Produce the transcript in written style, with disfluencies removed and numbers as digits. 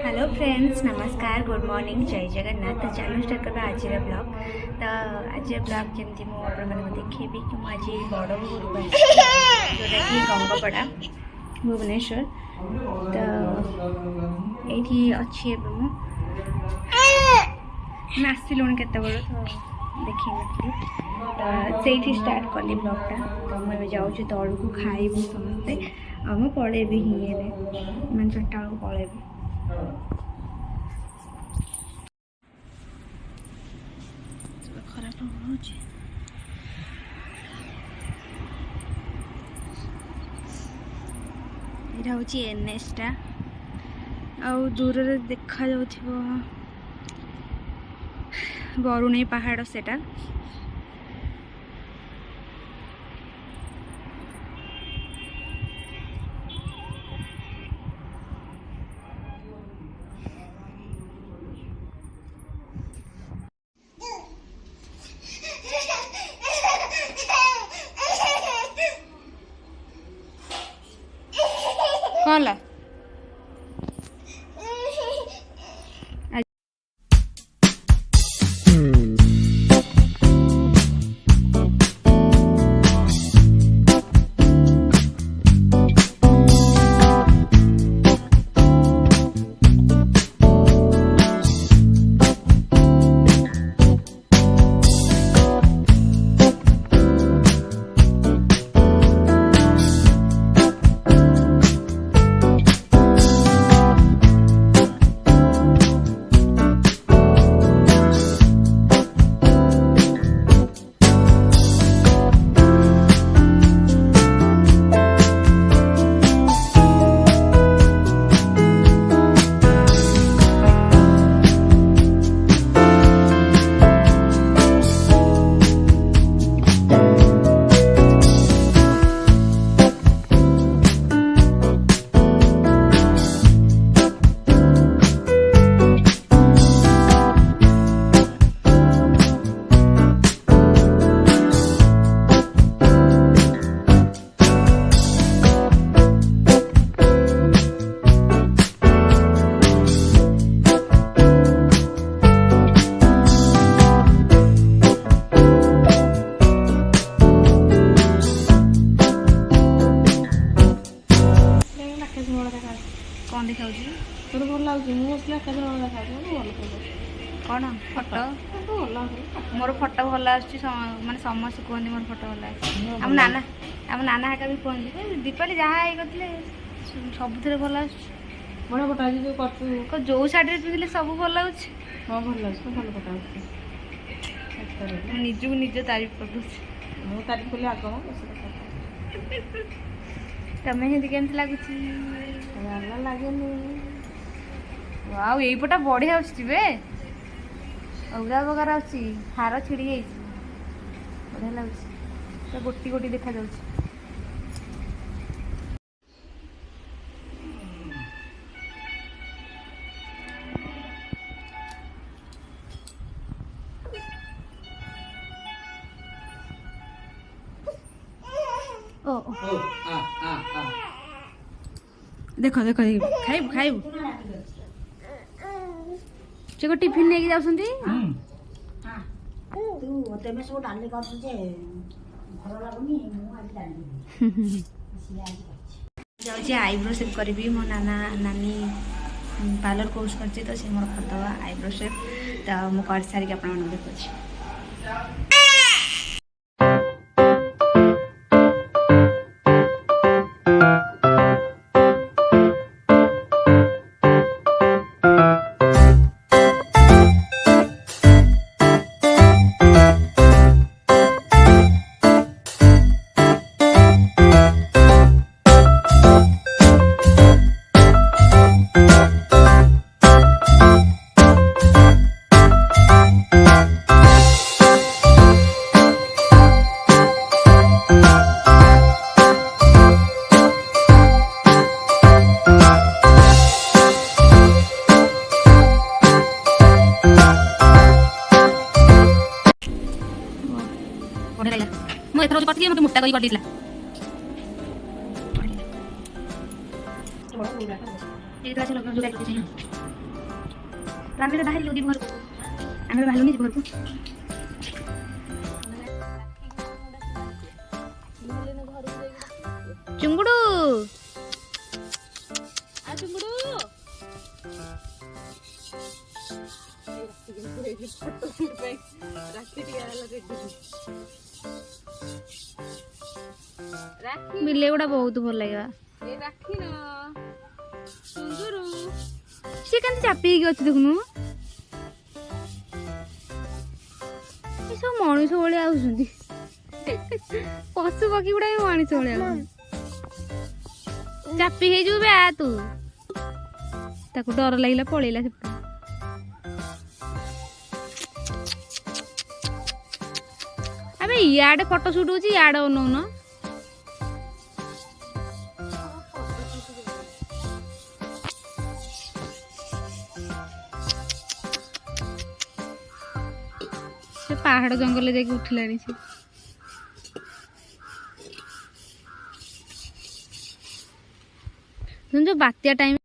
Hello friends, नमस्कार, good morning, जय जगन्नाथ। तो चलो स्टार्ट करवा आज ब्लॉग। तो आज ब्लॉग जमी मुझे देखेबी कि मुझे बड़ घूर जोटा कि गंगपड़ा भुवनेश्वर। तो ये अच्छी आसलुण के तो देखी नी तो से स्टार्ट कली ब्लॉगटा। तो मुझे जाऊँ तौल को खाइबू समस्ते आम पलैबी ही मैं 4टा बेलू पलैबी। खराब हो यहाँ हूँ एनएसटा आउ दूर देखा बरुणेई पहाड़ सेटा। कौन ला कौन देखा तो भल लगे कौन फटो मोर फटो भल आने समस्त कहते मोर फटो भल आम नाना हाका भी कहते दीपाली जहाँ ये करते सब भल बढ़िया फटा जो साड़ी पिंधे सब भल लगे। हाँ भल लगे भल फटा निजक निज तारीफ कर तारीफ कले आग तमें हिंदी केमती लगुच ଭଲ ଲାଗେନି। ଆଉ ଏଇପଟା ବଢ଼ିଆ ଆସୁଛି ବେ ଅଲଗା ପ୍ରକାର ଆସୁଛି ହାର ଛିଡ଼ି ଯାଇଛି ବଢ଼ିଆ ଲାଗୁଛି ତ ଗୋଟି ଗୋଟି ଦେଖାଯାଉଛି। देखो देखो खाइबू खाइबू से टिफिन नहीं जाउछंती तू तेमे सब डाली कर जे भलो लागुनी मु आज डाली जाउ जे आईब्रो शेप करबी मो नाना नानी पार्लर कोर्स करछि तो से मोर करदवा आईब्रो शेप तो मु कर सारी के आपन मन देखछि। ମୁଁ ଏଥର କରିଥିଲି ମୋତେ ମୋଟା କରି କରିଦେଇଥିଲା। ଏଇଟା ଅଛି ଲଗା ବ୍ୟାଗ୍ ରଖିଛି ଆମେ ବାହାରିଲୁ ଯିବୁ ଘରକୁ ଆମେ ବାହାରିଲୁନି ଯିବୁ ଘରକୁ ଚୁଙ୍ଗୁଡୁ ଚୁଙ୍ଗୁଡୁ ବିଲେଇ ଗୁଡା ବହୁତ ଭଲ ଲାଗିବା ସେ କେମିତି ଚାପି ହେଇକି ଅଛି ଦେଖୁନୁ ଏସବୁ ମଣିଷ ଭଳିଆ ଆଉଛନ୍ତି ପଶୁ ପକ୍ଷୀ ଗୁଡା ବି ମଣିଷ ଭଳିଆ ଚାପି ହେଇଯିବୁ ବେ ଆ ତୁ ତାକୁ ଡର ଲାଗିଲା ପଳେଇଲା ସେପଟେ ଆବେ ଇଆଡେ ଫଟୋ ସୁଟ୍ ହଉଛି ଇଆଡେ ଅନଉନ ସେ ପାହାଡ ଜଙ୍ଗଲରେ ଯାଇକି ଉଠିଲାଣି ସେ ଯୋଉ ବାତ୍ୟା ଟାଇମ